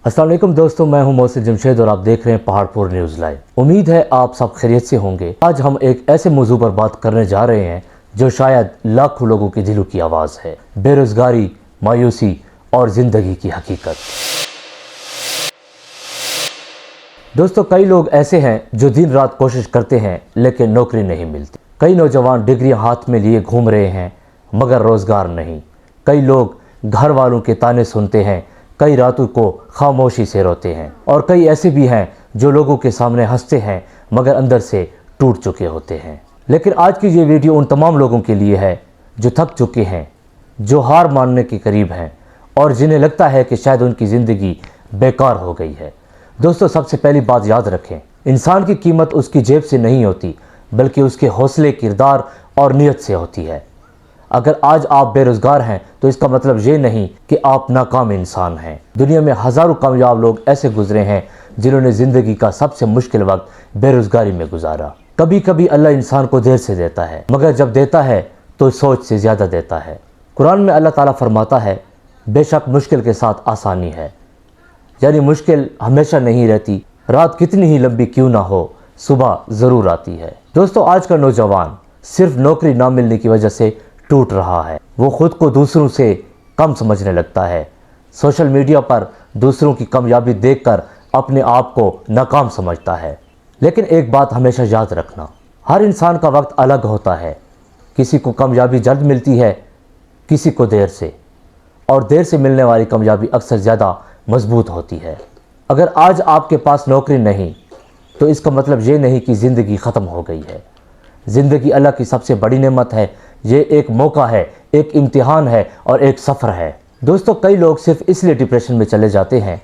अस्सलाम वालेकुम दोस्तों, मैं हूं मोहसिन जमशेद और आप देख रहे हैं पहाड़पुर न्यूज़ लाइव। उम्मीद है आप सब खैरियत से होंगे। आज हम एक ऐसे मौजू पर बात करने जा रहे हैं जो शायद लाखों लोगों के दिलों की आवाज़ है। बेरोज़गारी, मायूसी और ज़िंदगी की हकीकत। दोस्तों, कई लोग ऐसे हैं जो दिन रात कोशिश करते हैं लेकिन नौकरी नहीं मिलती। कई नौजवान डिग्रियां हाथ में लिए घूम रहे हैं मगर रोज़गार नहीं। कई लोग घर वालों के ताने सुनते हैं, कई रातों को खामोशी से रोते हैं और कई ऐसे भी हैं जो लोगों के सामने हंसते हैं मगर अंदर से टूट चुके होते हैं। लेकिन आज की ये वीडियो उन तमाम लोगों के लिए है जो थक चुके हैं, जो हार मानने के करीब हैं और जिन्हें लगता है कि शायद उनकी ज़िंदगी बेकार हो गई है। दोस्तों, सबसे पहली बात याद रखें, इंसान की कीमत उसकी जेब से नहीं होती बल्कि उसके हौसले, किरदार और नीयत से होती है। अगर आज आप बेरोज़गार हैं तो इसका मतलब ये नहीं कि आप नाकाम इंसान हैं। दुनिया में हज़ारों कामयाब लोग ऐसे गुजरे हैं जिन्होंने ज़िंदगी का सबसे मुश्किल वक्त बेरोज़गारी में गुजारा। कभी कभी अल्लाह इंसान को देर से देता है मगर जब देता है तो सोच से ज़्यादा देता है। कुरान में अल्लाह ताला फरमाता है, बेशक मुश्किल के साथ आसानी है। यानी मुश्किल हमेशा नहीं रहती, रात कितनी ही लंबी क्यों ना हो, सुबह ज़रूर आती है। दोस्तों, आज का नौजवान सिर्फ नौकरी ना मिलने की वजह से टूट रहा है। वो खुद को दूसरों से कम समझने लगता है। सोशल मीडिया पर दूसरों की कामयाबी देखकर अपने आप को नाकाम समझता है। लेकिन एक बात हमेशा याद रखना, हर इंसान का वक्त अलग होता है। किसी को कामयाबी जल्द मिलती है, किसी को देर से, और देर से मिलने वाली कामयाबी अक्सर ज़्यादा मजबूत होती है। अगर आज आपके पास नौकरी नहीं तो इसका मतलब ये नहीं कि ज़िंदगी ख़त्म हो गई है। ज़िंदगी अल्लाह की सबसे बड़ी नेमत है। ये एक मौका है, एक इम्तिहान है और एक सफ़र है। दोस्तों, कई लोग सिर्फ इसलिए डिप्रेशन में चले जाते हैं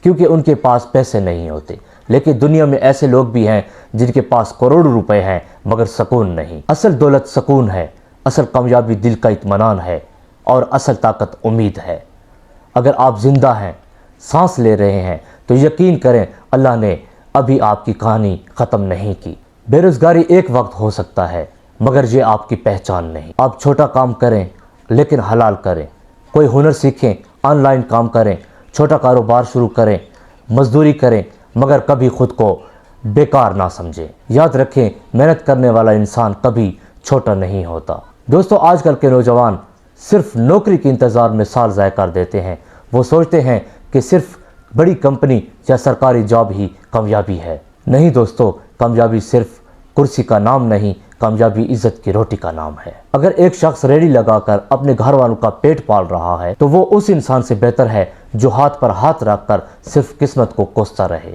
क्योंकि उनके पास पैसे नहीं होते। लेकिन दुनिया में ऐसे लोग भी हैं जिनके पास करोड़ों रुपए हैं मगर सुकून नहीं। असल दौलत सुकून है, असल कामयाबी दिल का इत्मीनान है और असल ताकत उम्मीद है। अगर आप ज़िंदा हैं, सांस ले रहे हैं तो यकीन करें अल्लाह ने अभी आपकी कहानी ख़त्म नहीं की। बेरोज़गारी एक वक्त हो सकता है मगर ये आपकी पहचान नहीं। आप छोटा काम करें लेकिन हलाल करें। कोई हुनर सीखें, ऑनलाइन काम करें, छोटा कारोबार शुरू करें, मजदूरी करें मगर कभी खुद को बेकार ना समझें। याद रखें, मेहनत करने वाला इंसान कभी छोटा नहीं होता। दोस्तों, आजकल के नौजवान सिर्फ नौकरी के इंतज़ार में साल ज़ाया कर देते हैं। वो सोचते हैं कि सिर्फ बड़ी कंपनी या सरकारी जॉब ही कामयाबी है। नहीं दोस्तों, कामयाबी सिर्फ कुर्सी का नाम नहीं, कामयाबी इज्जत की रोटी का नाम है। अगर एक शख्स रेडी लगाकर अपने घर वालों का पेट पाल रहा है तो वो उस इंसान से बेहतर है जो हाथ पर हाथ रखकर सिर्फ किस्मत को कोसता रहे।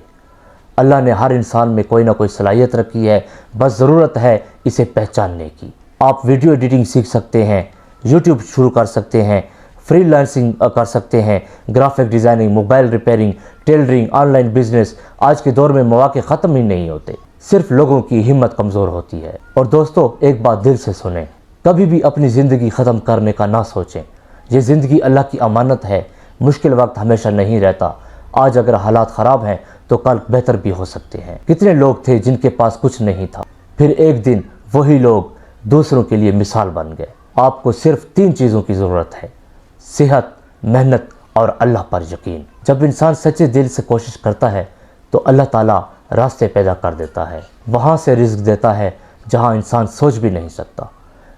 अल्लाह ने हर इंसान में कोई ना कोई सलाहियत रखी है, बस ज़रूरत है इसे पहचानने की। आप वीडियो एडिटिंग सीख सकते हैं, यूट्यूब शुरू कर सकते हैं, फ्रीलांसिंग कर सकते हैं, graphic designing, mobile repairing, tailoring, online business. आज के दौर में मौके ख़त्म ही नहीं होते, सिर्फ लोगों की हिम्मत कमज़ोर होती है। और दोस्तों, एक बात दिल से सुने, कभी भी अपनी ज़िंदगी ख़त्म करने का ना सोचें। ये ज़िंदगी अल्लाह की अमानत है। मुश्किल वक्त हमेशा नहीं रहता। आज अगर हालात ख़राब हैं तो कल बेहतर भी हो सकते हैं। कितने लोग थे जिनके पास कुछ नहीं था, फिर एक दिन वही लोग दूसरों के लिए मिसाल बन गए। आपको सिर्फ 3 चीज़ों की ज़रूरत है, सेहत, मेहनत और अल्लाह पर यकीन। जब इंसान सच्चे दिल से कोशिश करता है तो अल्लाह ताला रास्ते पैदा कर देता है, वहाँ से रिज़्क देता है जहाँ इंसान सोच भी नहीं सकता।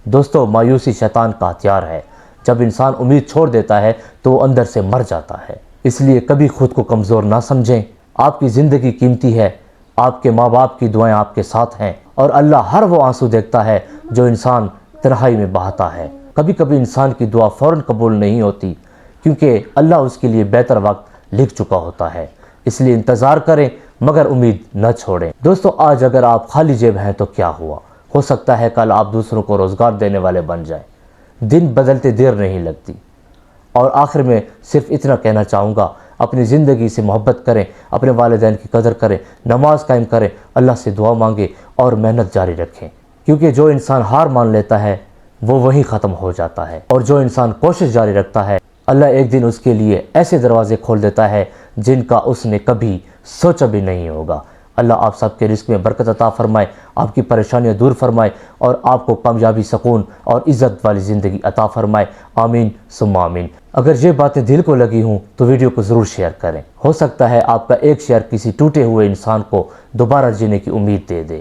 दोस्तों, मायूसी शैतान का हथियार है। जब इंसान उम्मीद छोड़ देता है तो वो अंदर से मर जाता है। इसलिए कभी खुद को कमज़ोर ना समझें। आपकी ज़िंदगी कीमती है, आपके माँ बाप की दुआएं आपके साथ हैं और अल्लाह हर वो आंसू देखता है जो इंसान तन्हाई में बहाता है। कभी कभी इंसान की दुआ फ़ौरन कबूल नहीं होती क्योंकि अल्लाह उसके लिए बेहतर वक्त लिख चुका होता है। इसलिए इंतज़ार करें मगर उम्मीद न छोड़ें। दोस्तों, आज अगर आप खाली जेब हैं तो क्या हुआ, हो सकता है कल आप दूसरों को रोज़गार देने वाले बन जाएं। दिन बदलते देर नहीं लगती। और आखिर में सिर्फ इतना कहना चाहूँगा, अपनी ज़िंदगी से मोहब्बत करें, अपने वालिदैन की कदर करें, नमाज कायम करें, अल्लाह से दुआ मांगें और मेहनत जारी रखें। क्योंकि जो इंसान हार मान लेता है वो वहीं ख़त्म हो जाता है और जो इंसान कोशिश जारी रखता है अल्लाह एक दिन उसके लिए ऐसे दरवाज़े खोल देता है जिनका उसने कभी सोचा भी नहीं होगा। अल्लाह आप सबके रिस्क में बरकत अता फरमाए, आपकी परेशानियां दूर फरमाए और आपको कामयाबी, सुकून और इज़्ज़त वाली ज़िंदगी अता फरमाए। आमीन सुम्मा आमीन। اگر یہ باتیں دل کو لگی ہوں تو ویڈیو کو ضرور شیئر کریں، ہو سکتا ہے آپ کا ایک شیئر کسی ٹوٹے ہوئے انسان کو دوبارہ جینے کی امید دے دے۔